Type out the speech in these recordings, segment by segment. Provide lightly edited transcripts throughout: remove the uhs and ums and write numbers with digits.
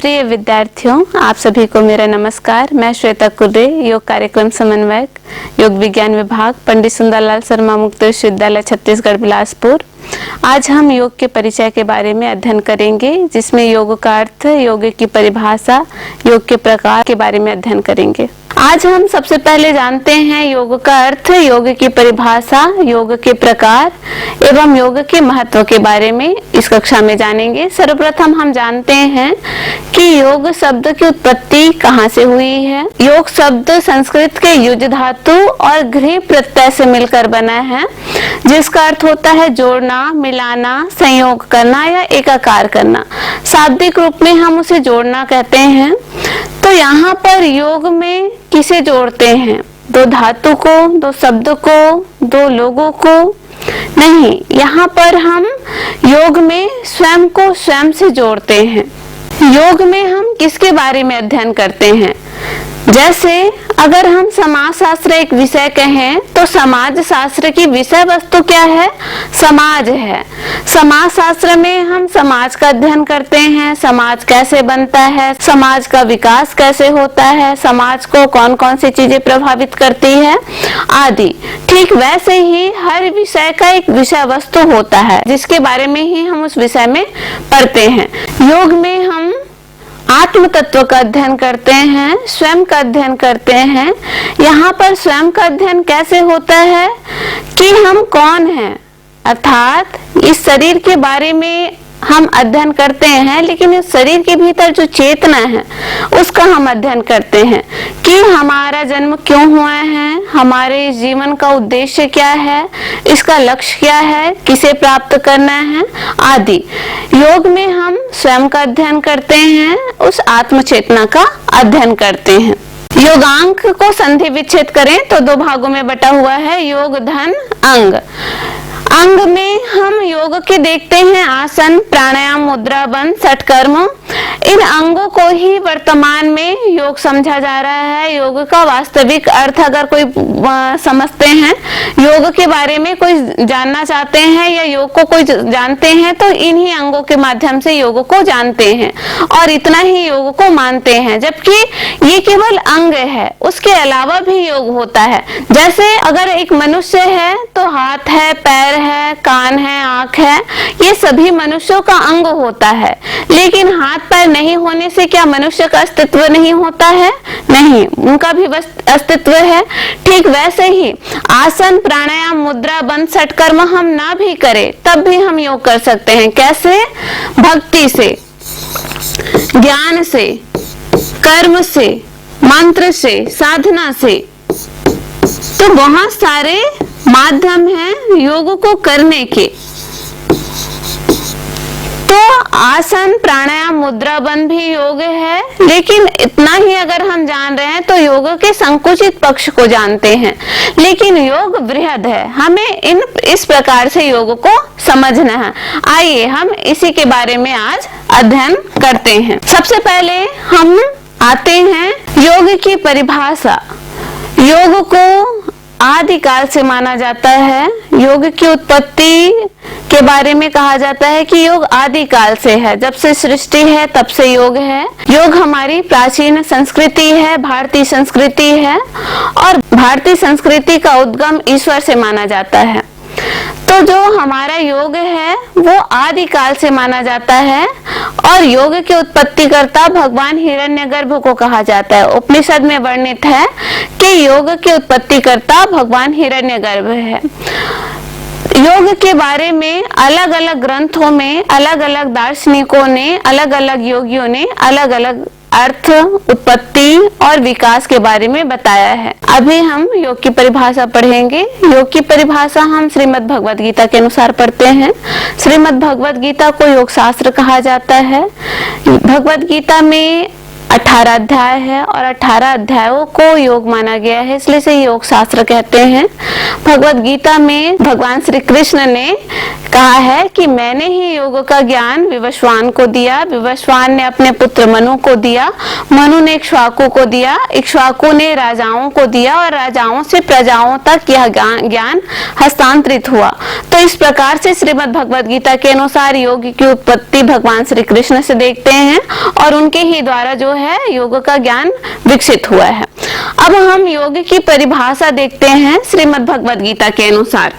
प्रिय विद्यार्थियों, आप सभी को मेरा नमस्कार। मैं श्वेता कुर्रे, योग कार्यक्रम समन्वयक, योग विज्ञान विभाग, पंडित सुंदरलाल शर्मा मुक्त विश्वविद्यालय छत्तीसगढ़ बिलासपुर। आज हम योग के परिचय के बारे में अध्ययन करेंगे, जिसमें योग का अर्थ, योग की परिभाषा, योग के प्रकार के बारे में अध्ययन करेंगे। आज हम सबसे पहले जानते हैं योग का अर्थ, योग की परिभाषा, योग के प्रकार एवं योग के महत्व के बारे में इस कक्षा में जानेंगे। सर्वप्रथम हम जानते हैं कि योग शब्द की उत्पत्ति कहाँ से हुई है। योग शब्द संस्कृत के युज धातु और घ्री प्रत्यय से मिलकर बना है, जिसका अर्थ होता है जोड़ना, मिलाना, संयोग करना या एकाकार करना। शाब्दिक रूप में हम उसे जोड़ना कहते हैं। तो यहाँ पर योग में किसे जोड़ते हैं? दो धातु को, दो शब्द को, दो लोगों को नहीं, यहाँ पर हम योग में स्वयं को स्वयं से जोड़ते हैं। योग में हम किसके बारे में अध्ययन करते हैं? जैसे अगर हम समाज शास्त्र एक विषय कहें तो समाज शास्त्र की विषय वस्तु क्या है? समाज है। समाज शास्त्र में हम समाज का अध्ययन करते हैं, समाज कैसे बनता है, समाज का विकास कैसे होता है, समाज को कौन कौन सी चीजें प्रभावित करती है आदि। ठीक वैसे ही हर विषय का एक विषय वस्तु होता है, जिसके बारे में ही हम उस विषय में पढ़ते हैं। योग में हम आत्म तत्व का अध्ययन करते हैं, स्वयं का अध्ययन करते हैं। यहाँ पर स्वयं का अध्ययन कैसे होता है कि हम कौन हैं, अर्थात इस शरीर के बारे में हम अध्ययन करते हैं, लेकिन इस शरीर के भीतर जो चेतना है उसका हम अध्ययन करते हैं कि हमारा जन्म क्यों हुआ है, हमारे जीवन का उद्देश्य क्या है, इसका लक्ष्य क्या है, किसे प्राप्त करना है आदि। योग में हम स्वयं का अध्ययन करते हैं, उस आत्म चेतना का अध्ययन करते हैं। योगांक को संधि विच्छेद करें तो दो भागों में बटा हुआ है, योग धन अंग। अंग में हम योग के देखते हैं आसन, प्राणायाम, मुद्रा, बंध, षटकर्म। इन अंगों को ही वर्तमान में योग समझा जा रहा है। योग का वास्तविक अर्थ अगर कोई समझते हैं, योग के बारे में कोई जानना चाहते हैं या योग को कोई जानते हैं, तो इन्हीं अंगों के माध्यम से योग को जानते हैं और इतना ही योग को मानते हैं। जबकि ये केवल अंग है, उसके अलावा भी योग होता है। जैसे अगर एक मनुष्य है तो हाथ है, पैर है, कान है, आंख है, ये सभी मनुष्यों का अंग होता है। लेकिन हाथ पैर नहीं होने से क्या मनुष्य का अस्तित्व नहीं होता है? नहीं, उनका भी अस्तित्व है। ठीक वैसे ही आसन, प्राणायाम, मुद्रा, बंध, षटकर्म हम ना भी करें तब भी हम योग कर सकते हैं। कैसे? भक्ति से, ज्ञान से, कर्म से, मंत्र से, साधना से। तो बहुत सारे माध्यम हैं योग को करने के। तो आसन, प्राणायाम, मुद्रा, बंध भी योग है, लेकिन इतना ही अगर हम जान रहे हैं तो योग के संकुचित पक्ष को जानते हैं, लेकिन योग बृहद है। हमें इस प्रकार से योग को समझना है। आइए हम इसी के बारे में आज अध्ययन करते हैं। सबसे पहले हम आते हैं योग की परिभाषा। योग को आदिकाल से माना जाता है। योग की उत्पत्ति के बारे में कहा जाता है कि योग आदिकाल से है, जब से सृष्टि है तब से योग है। योग हमारी प्राचीन संस्कृति है, भारतीय संस्कृति है, और भारतीय संस्कृति का उद्गम ईश्वर से माना जाता है। तो जो हमारा योग है वो आदिकाल से माना जाता है, और योग के उत्पत्तिकर्ता भगवान हिरण्यगर्भ को कहा जाता है। उपनिषद में वर्णित है कि योग के उत्पत्तिकर्ता भगवान हिरण्यगर्भ है। योग के बारे में अलग अलग ग्रंथों में अलग अलग दार्शनिकों ने, अलग अलग योगियों ने अलग अलग अर्थ, उत्पत्ति और विकास के बारे में बताया है। अभी हम योग की परिभाषा पढ़ेंगे। योग की परिभाषा हम श्रीमद् भगवद गीता के अनुसार पढ़ते हैं। श्रीमद् भगवद गीता को योग शास्त्र कहा जाता है। भगवद गीता में 18 अध्याय है और 18 अध्यायों को योग माना गया है, इसलिए इसे योग शास्त्र कहते हैं। भगवत गीता में भगवान श्री कृष्ण ने कहा है कि मैंने ही योग का ज्ञान विवस्वान को दिया, विवस्वान ने अपने पुत्र मनु को दिया, मनु ने इक्ष्वाकु को दिया, इक्ष्वाकु ने राजाओं को दिया और राजाओं से प्रजाओं तक यह ज्ञान हस्तांतरित हुआ। तो इस प्रकार से श्रीमद् भगवत गीता के अनुसार योग की उत्पत्ति भगवान श्री कृष्ण से देखते हैं और उनके ही द्वारा जो है योग का ज्ञान विकसित हुआ है। अब हम योग की परिभाषा देखते हैं श्रीमद् भगवत गीता के अनुसार।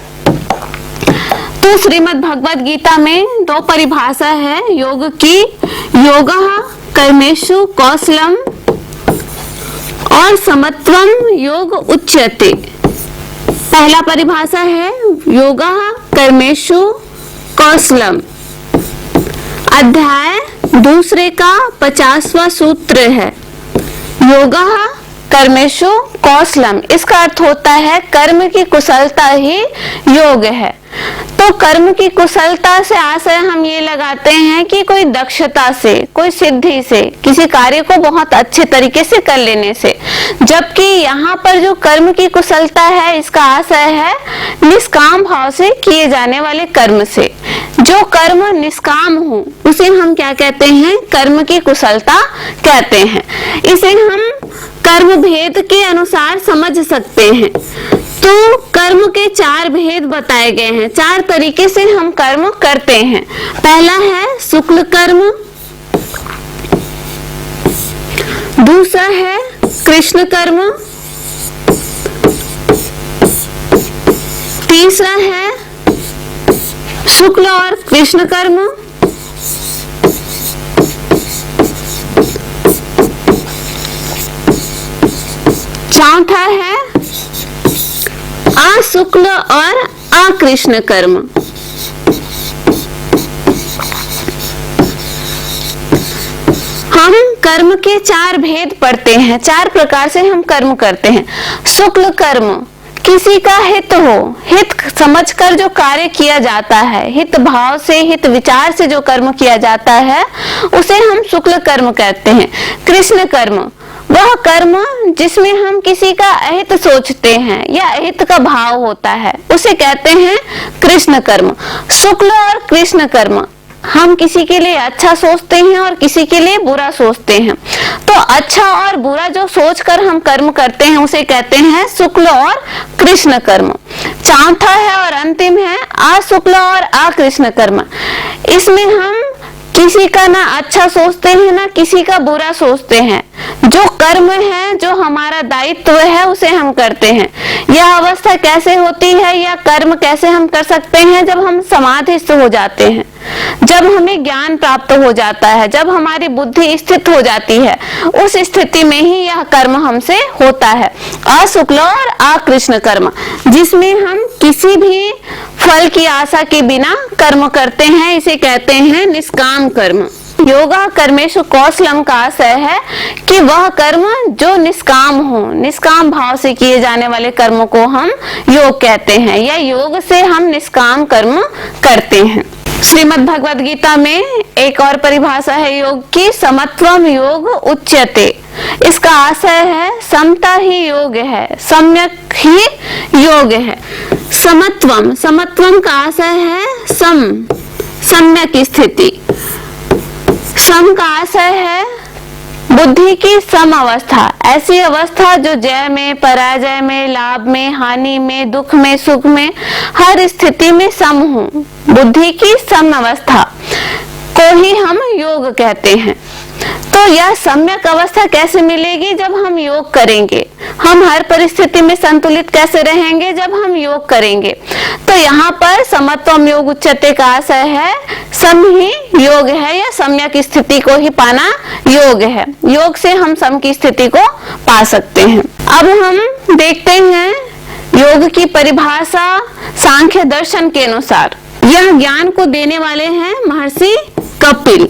तो श्रीमद् भगवत गीता में दो परिभाषा है योग की, योगः कर्मेषु कौशलम और समत्वम योग उच्यते। पहला परिभाषा है योगः कर्मेषु कौशलम, अध्याय दूसरे का 50वां सूत्र है योगः कर्मेषु कौशलम। इसका अर्थ होता है कर्म की कुशलता ही योग है। तो कर्म की कुशलता से आशय हम ये लगाते हैं कि कोई दक्षता से, कोई सिद्धि से, किसी कार्य को बहुत अच्छे तरीके से कर लेने से, जबकि यहाँ पर जो कर्म की कुशलता है इसका आशय है निष्काम भाव से किए जाने वाले कर्म से। जो कर्म निष्काम हो उसे हम क्या कहते हैं? कर्म की कुशलता कहते हैं। इसे हम कर्म भेद के अनुसार समझ सकते हैं। तो कर्म के 4 भेद बताए गए हैं, 4 तरीके से हम कर्म करते हैं। पहला है शुक्ल कर्म, दूसरा है कृष्ण कर्म, तीसरा है शुक्ल और कृष्ण कर्म, चौथा है अशुक्ल और अकृष्ण कर्म। हम कर्म के 4 भेद पढ़ते हैं, 4 प्रकार से हम कर्म करते हैं। शुक्ल कर्म किसी का हित हो, हित समझकर जो कार्य किया जाता है, हित भाव से, हित विचार से जो कर्म किया जाता है उसे हम शुक्ल कर्म कहते हैं। कृष्ण कर्म वह कर्म जिसमें हम किसी का अहित सोचते हैं या अहित का भाव होता है उसे कहते हैं कृष्ण कर्म। शुक्ल और कृष्ण कर्म हम किसी के लिए अच्छा सोचते हैं और किसी के लिए बुरा सोचते हैं। तो अच्छा और बुरा जो सोचकर हम कर्म करते हैं उसे कहते हैं शुक्ल और कृष्ण कर्म। चौथा है और अंतिम है अशुक्ल और अकृष्ण कर्म। इसमें हम किसी का ना अच्छा सोचते हैं ना किसी का बुरा सोचते हैं। जो कर्म है, जो हमारा दायित्व है उसे हम करते हैं। यह अवस्था कैसे होती है या कर्म कैसे हम कर सकते हैं? जब हम समाधिस्थ हो जाते हैं, जब हमें ज्ञान प्राप्त हो जाता है, जब हमारी बुद्धि स्थित हो जाती है, उस स्थिति में ही यह कर्म हमसे होता है अशुक्ल और अकृष्ण कर्म, जिसमें हम किसी भी फल की आशा के बिना कर्म करते हैं। इसे कहते हैं निष्काम कर्म। योगा कर्मेषु कौशलम का आशय है कि वह कर्म जो निष्काम हो, निष्काम भाव से किए जाने वाले कर्म को हम योग कहते हैं या योग से हम निष्काम कर्म करते हैं। श्रीमद् भगवत गीता में एक और परिभाषा है योग की, समत्वम योग उच्यते। इसका आशय है समता ही योग है, सम्यक ही योग है। समत्वम, समत्वम का आशय है सम्यक स्थिति। सम का आशय है बुद्धि की सम अवस्था, ऐसी अवस्था जो जय में, पराजय में, लाभ में, हानि में, दुख में, सुख में, हर स्थिति में सम हो। बुद्धि की सम अवस्था को ही हम योग कहते हैं। तो यह सम्यक अवस्था कैसे मिलेगी? जब हम योग करेंगे। हम हर परिस्थिति में संतुलित कैसे रहेंगे? जब हम योग करेंगे। तो यहाँ पर समत्वम योग उच्चते का आशय है सम ही योग है या सम्यक स्थिति को ही पाना योग है। योग से हम सम की स्थिति को पा सकते हैं। अब हम देखते हैं योग की परिभाषा सांख्य दर्शन के अनुसार। यह ज्ञान को देने वाले हैं महर्षि कपिल।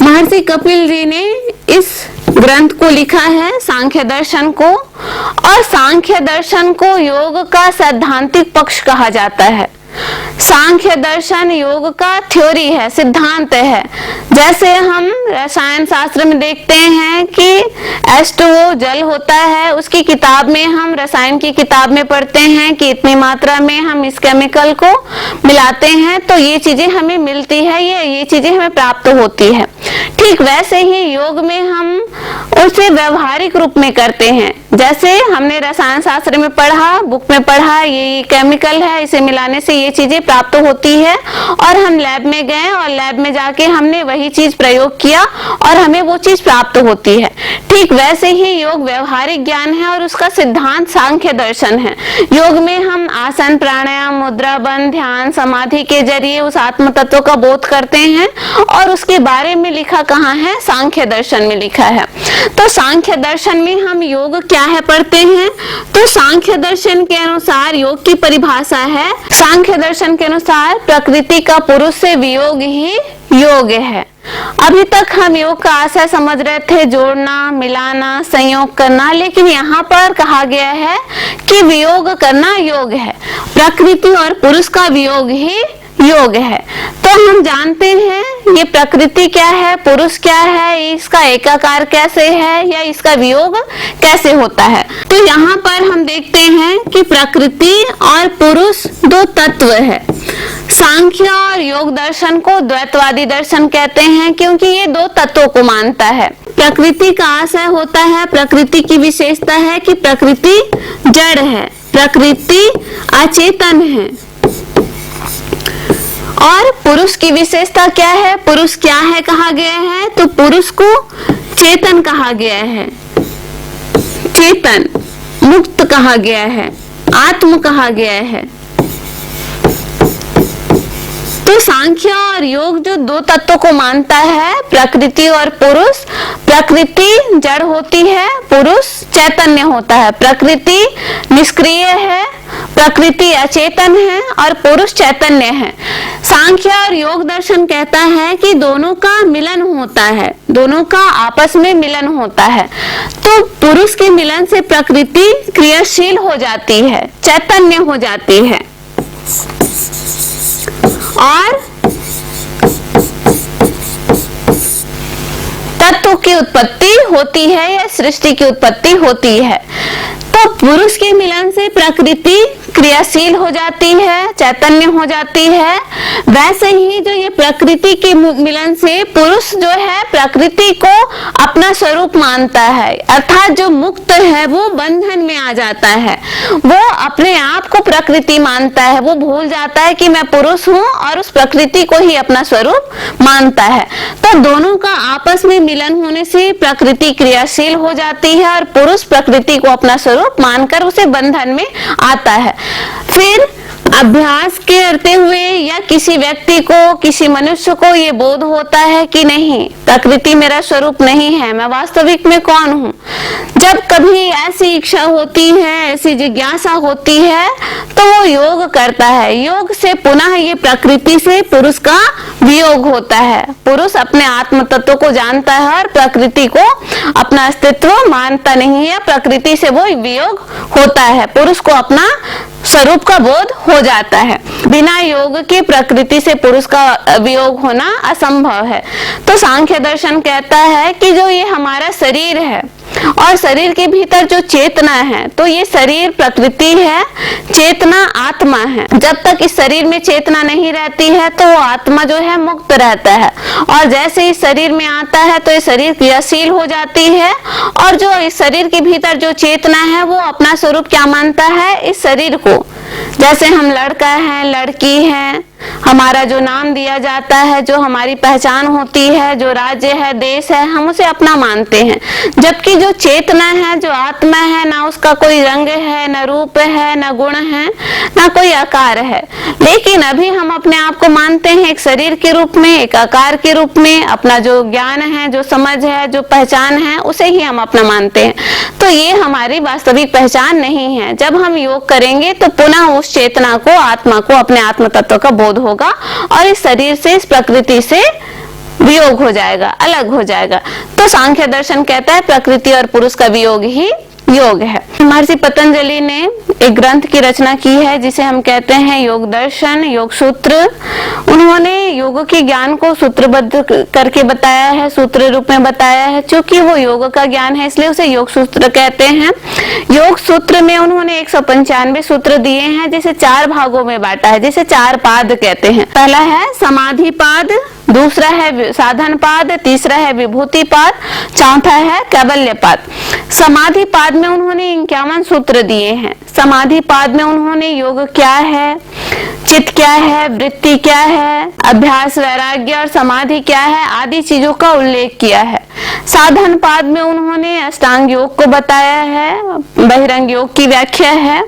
महर्षि कपिल जी ने इस ग्रंथ को लिखा है सांख्य दर्शन को, और सांख्य दर्शन को योग का सैद्धांतिक पक्ष कहा जाता है। सांख्य दर्शन योग का थ्योरी है, सिद्धांत है। जैसे हम रसायन शास्त्र में देखते हैं कि H2O जल होता है, उसकी किताब में हम रसायन की किताब में पढ़ते हैं कि इतनी मात्रा में हम इस केमिकल को मिलाते हैं तो ये चीजें हमें मिलती है, ये चीजें हमें प्राप्त होती है। ठीक वैसे ही योग में हम उसे व्यवहारिक रूप में करते हैं। जैसे हमने रसायन शास्त्र में पढ़ा, बुक में पढ़ा, ये केमिकल है, इसे मिलाने से ये चीजें प्राप्त होती है, और हम लैब में गए और लैब में जाके हमने वही चीज प्रयोग किया और हमें वो चीज प्राप्त होती है। ठीक वैसे ही योग व्यवहारिक ज्ञान है और उसका सिद्धांत सांख्य दर्शन है। योग में हम आसन, प्राणायाम, मुद्रा बंध, ध्यान, समाधि के जरिए उस आत्म तत्व का बोध करते हैं, और उसके बारे में लिखा कहाँ है? सांख्य दर्शन में लिखा है। तो सांख्य दर्शन में हम योग क्या है पढ़ते हैं। तो सांख्य दर्शन के अनुसार योग की परिभाषा है, सांख्य दर्शन के अनुसार प्रकृति का पुरुष से वियोग ही योग है। अभी तक हम योग का आशय समझ रहे थे, जोड़ना, मिलाना, संयोग करना, लेकिन यहाँ पर कहा गया है कि वियोग करना योग है। प्रकृति और पुरुष का वियोग ही योग है। तो हम जानते हैं ये प्रकृति क्या है, पुरुष क्या है, इसका एकाकार कैसे है या इसका वियोग कैसे होता है। तो यहाँ पर हम देखते हैं कि प्रकृति और पुरुष दो तत्व है। सांख्य और योग दर्शन को द्वैतवादी दर्शन कहते हैं क्योंकि ये दो तत्वों को मानता है। प्रकृति का आशय होता है, प्रकृति की विशेषता है कि प्रकृति जड़ है, प्रकृति अचेतन है। और पुरुष की विशेषता क्या है? पुरुष क्या है कहा गया है? तो पुरुष को चेतन कहा गया है, चेतन, मुक्त कहा गया है, आत्म कहा गया है। तो सांख्य और योग जो दो तत्वों को मानता है, प्रकृति और पुरुष, प्रकृति जड़ होती है, पुरुष चैतन्य होता है। प्रकृति निष्क्रिय है, प्रकृति अचेतन है और पुरुष चैतन्य है। सांख्य और योग दर्शन कहता है कि दोनों का मिलन होता है, दोनों का आपस में मिलन होता है। तो पुरुष के मिलन से प्रकृति क्रियाशील हो जाती है, चैतन्य हो जाती है, और तत्व की उत्पत्ति होती है या सृष्टि की उत्पत्ति होती है। तो पुरुष के मिलन से प्रकृति क्रियाशील हो जाती है, चैतन्य हो जाती है। वैसे ही जो ये प्रकृति के मिलन से पुरुष जो है प्रकृति को अपना स्वरूप मानता है, अर्थात जो मुक्त है वो बंधन में आ जाता है, वो अपने आप को प्रकृति मानता है, वो भूल जाता है कि मैं पुरुष हूँ और उस प्रकृति को ही अपना स्वरूप मानता है। तो दोनों का आपस में मिलन होने से प्रकृति क्रियाशील हो जाती है और पुरुष प्रकृति को अपना स्वरूप मानकर उसे बंधन में आता है। फिर अभ्यास करते हुए या किसी व्यक्ति को, किसी मनुष्य को ये बोध होता है कि नहीं, प्रकृति मेरा स्वरूप नहीं है, मैं वास्तविक में कौन हूँ। जब कभी ऐसी इच्छा होती है, ऐसी जिज्ञासा होती है, तो वो योग करता है। योग से पुनः ये प्रकृति से पुरुष का वियोग होता है। पुरुष अपने आत्म तत्व को जानता है और प्रकृति को अपना अस्तित्व मानता नहीं है, प्रकृति से वो वियोग होता है, पुरुष को अपना स्वरूप का बोध हो जाता है। बिना योग के प्रकृति से पुरुष का वियोग होना असंभव है। तो सांख्य दर्शन कहता है कि जो ये हमारा शरीर है और शरीर के भीतर जो चेतना है, तो ये शरीर प्रकृति है, चेतना आत्मा है। जब तक इस शरीर में चेतना नहीं रहती है तो वो आत्मा जो है मुक्त रहता है, और जैसे इस शरीर में आता है तो ये शरीर क्रियाशील हो जाती है, और जो इस शरीर के भीतर जो चेतना है वो अपना स्वरूप क्या मानता है? इस शरीर को। जैसे हम लड़का है, लड़की है, हमारा जो नाम दिया जाता है, जो हमारी पहचान होती है, जो राज्य है, देश है, हम उसे अपना मानते हैं। जबकि जो चेतना है, जो आत्मा है, ना उसका कोई रंग है, ना रूप है, ना गुण है, ना कोई आकार है, लेकिन अभी हम अपने आप को मानते हैं एक शरीर के रूप में, एक आकार के रूप में। अपना जो ज्ञान है, जो समझ है, जो पहचान है, उसे ही हम अपना मानते हैं। तो ये हमारी वास्तविक पहचान नहीं है। जब हम योग करेंगे तो पुनः उस चेतना को, आत्मा को, अपने आत्म तत्व का बोध होगा और इस शरीर से, इस प्रकृति से वियोग हो जाएगा, अलग हो जाएगा। तो सांख्य दर्शन कहता है प्रकृति और पुरुष का वियोग ही योग है। महर्षि पतंजलि ने एक ग्रंथ की रचना की है जिसे हम कहते हैं योग दर्शन, योग सूत्र। उन्होंने योग के ज्ञान को सूत्रबद्ध करके बताया है, सूत्र रूप में बताया है। चूंकि वो योग का ज्ञान है इसलिए उसे योग सूत्र कहते हैं। योग सूत्र में उन्होंने 195 सूत्र दिए हैं जिसे 4 भागों में बांटा है, जिसे 4 पाद कहते हैं। पहला है समाधि पाद, दूसरा है साधन पाद, तीसरा है विभूति पाद, चौथा है कैवल्य पाद। समाधि पाद में उन्होंने 51 सूत्र दिए हैं। समाधि पाद में उन्होंने योग क्या है, चित्त क्या है, वृत्ति क्या है, अभ्यास, वैराग्य और समाधि क्या है आदि चीजों का उल्लेख किया है। साधन पाद में उन्होंने अष्टांग योग को बताया है, बहिरंग योग की व्याख्या है।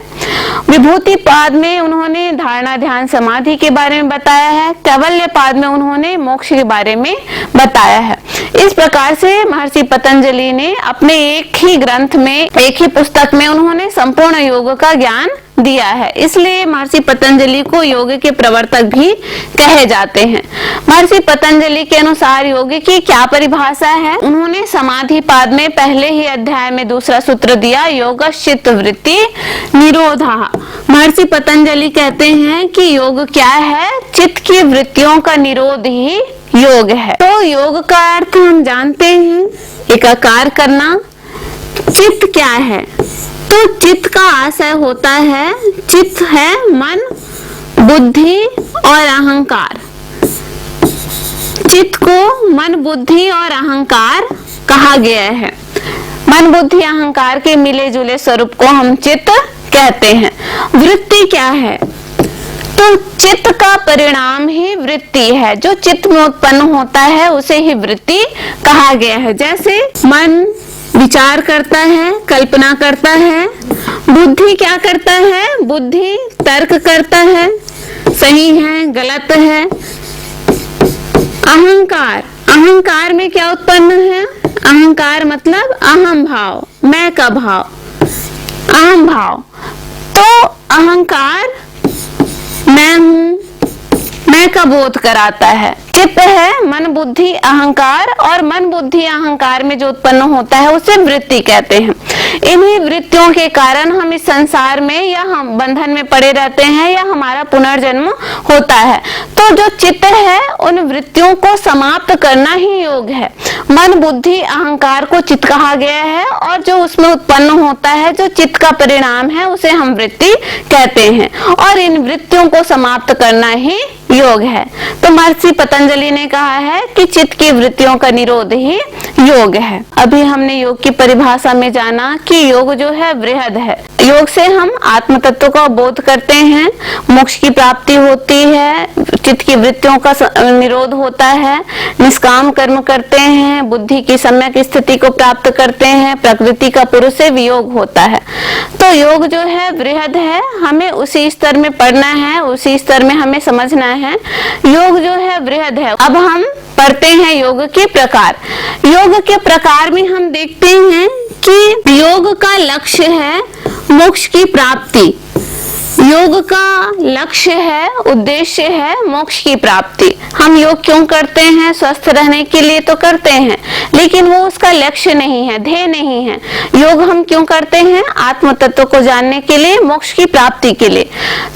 विभूति पाद में उन्होंने धारणा, ध्यान, समाधि के बारे में बताया है। कैवल्य पाद में उन्होंने मोक्ष के बारे में बताया है। इस प्रकार से महर्षि पतंजलि ने अपने एक ही ग्रंथ में, एक ही पुस्तक में उन्होंने संपूर्ण योग का ज्ञान दिया है। इसलिए महर्षि पतंजलि को योग के प्रवर्तक भी कहे जाते हैं। महर्षि पतंजलि के अनुसार योग की क्या परिभाषा है? उन्होंने समाधि पाद में पहले ही अध्याय में दूसरा सूत्र दिया, योग चित्त वृत्ति निरोधा। महर्षि पतंजलि कहते हैं कि योग क्या है? चित्त की वृत्तियों का निरोध ही योग है। तो योग का अर्थ हम जानते हैं, एकाकार करना। चित्त क्या है? तो चित्त का आशय होता है, चित्त है मन, बुद्धि और अहंकार। चित्त को मन, बुद्धि और अहंकार कहा गया है। मन, बुद्धि, अहंकार के मिले जुले स्वरूप को हम चित्त कहते हैं। वृत्ति क्या है? तो चित्त का परिणाम ही वृत्ति है। जो चित्त में उत्पन्न होता है उसे ही वृत्ति कहा गया है। जैसे मन विचार करता है, कल्पना करता है। बुद्धि क्या करता है? बुद्धि तर्क करता है, सही है, गलत है। अहंकार, अहंकार में क्या उत्पन्न है? अहंकार मतलब अहम भाव, मैं का भाव, अहम भाव। तो अहंकार मैं हूं, मैं का बोध कराता है। चित्त है मन, बुद्धि, अहंकार, और मन, बुद्धि, अहंकार में जो उत्पन्न होता है उसे वृत्ति कहते हैं। इन्हीं वृत्तियों के कारण हम इस संसार में या हम बंधन में पड़े रहते हैं या हमारा पुनर्जन्म होता है। तो जो चित्त है उन वृत्तियों को समाप्त करना ही योग है। मन, बुद्धि, अहंकार को चित्त कहा गया है और जो उसमें उत्पन्न होता है, जो चित्त का परिणाम है, उसे हम वृत्ति कहते हैं। और इन वृत्तियों को समाप्त करना ही योग है। तो महर्षि पतंजलि ने कहा है कि चित्त की वृत्तियों का निरोध ही योग है। अभी हमने योग की परिभाषा में जाना कि योग जो है वृहद है। योग से हम आत्म तत्व का बोध करते हैं, मोक्ष की प्राप्ति होती है, चित्त की वृत्तियों का निरोध होता है, निष्काम कर्म करते हैं, बुद्धि की सम्यक स्थिति को प्राप्त करते हैं, प्रकृति का पुरुष से वियोग होता है। तो योग जो है वृहद है, हमें उसी स्तर में पढ़ना है, उसी स्तर में हमें समझना है। योग जो है वृहद है। अब हम पढ़ते हैं योग के प्रकार। योग के प्रकार में हम देखते हैं कि योग का लक्ष्य है मोक्ष की प्राप्ति। योग का लक्ष्य है, उद्देश्य है मोक्ष की प्राप्ति। हम योग क्यों करते हैं? स्वस्थ रहने के लिए तो करते हैं, लेकिन वो उसका लक्ष्य नहीं है, ध्येय नहीं है। योग हम क्यों करते हैं? आत्म तत्व को जानने के लिए, मोक्ष की प्राप्ति के लिए।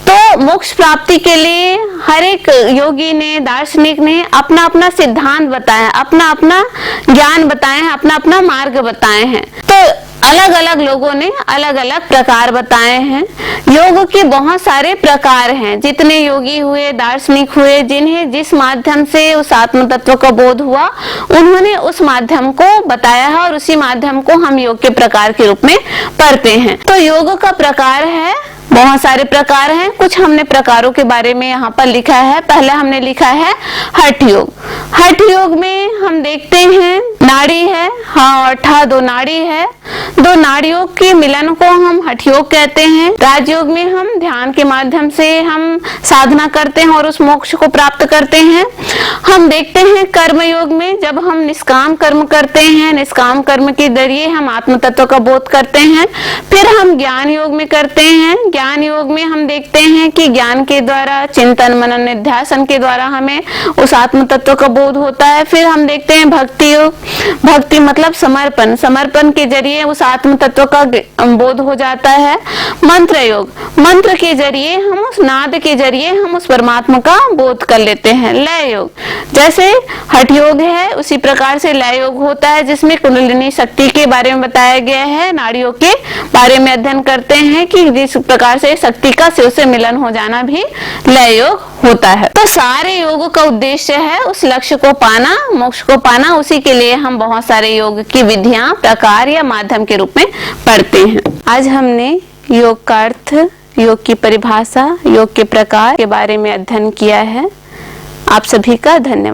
तो मोक्ष प्राप्ति के लिए हर एक योगी ने, दार्शनिक ने अपना अपना सिद्धांत बताया, अपना अपना ज्ञान बताए हैं, अपना अपना मार्ग बताए हैं। तो अलग अलग लोगों ने अलग अलग प्रकार बताए हैं। योग के बहुत सारे प्रकार हैं। जितने योगी हुए, दार्शनिक हुए, जिन्हें जिस माध्यम से उस आत्म तत्व का बोध हुआ, उन्होंने उस माध्यम को बताया है और उसी माध्यम को हम योग के प्रकार के रूप में पढ़ते हैं। तो योग का प्रकार है, बहुत सारे प्रकार हैं। कुछ हमने प्रकारों के बारे में यहाँ पर लिखा है। पहला हमने लिखा है हठ योग। हठ योग में हम देखते हैं नाड़ी है, हाँ और ठा, 2 नाड़ी है। 2 नाड़ियों के मिलन को हम हठ योग कहते हैं। राजयोग में हम ध्यान के माध्यम से हम साधना करते हैं और उस मोक्ष को प्राप्त करते हैं। हम देखते हैं कर्म योग में जब हम निष्काम कर्म करते हैं, निष्काम कर्म के जरिए हम आत्म तत्व का बोध करते हैं। फिर हम ज्ञान योग में करते हैं। ज्ञान योग में हम देखते हैं कि ज्ञान के द्वारा, चिंतन मनन निध्यासन के द्वारा हमें उस आत्म तत्व का बोध होता है। फिर हम देखते हैं भक्ति योग। भक्ति मतलब समर्पण, समर्पण के जरिए उस आत्म तत्व का बोध हो जाता है। मंत्र योग, मंत्र के जरिए हम उस नाद के जरिए हम उस परमात्मा का बोध कर लेते हैं। लय योग, जैसे हठ योग है उसी प्रकार से लय योग होता है, जिसमें कुंडलिनी शक्ति के बारे में बताया गया है, नाड़ियों के बारे में अध्ययन करते हैं कि जिस प्रकार से शक्ति का शिव से मिलन हो जाना भी लय योग होता है। तो सारे योगों का उद्देश्य है उस लक्ष्य को पाना, मोक्ष को पाना। उसी के लिए हम बहुत सारे योग की विधियां, प्रकार या माध्यम के रूप में पढ़ते हैं। आज हमने योग का अर्थ, योग की परिभाषा, योग के प्रकार के बारे में अध्ययन किया है। आप सभी का धन्यवाद।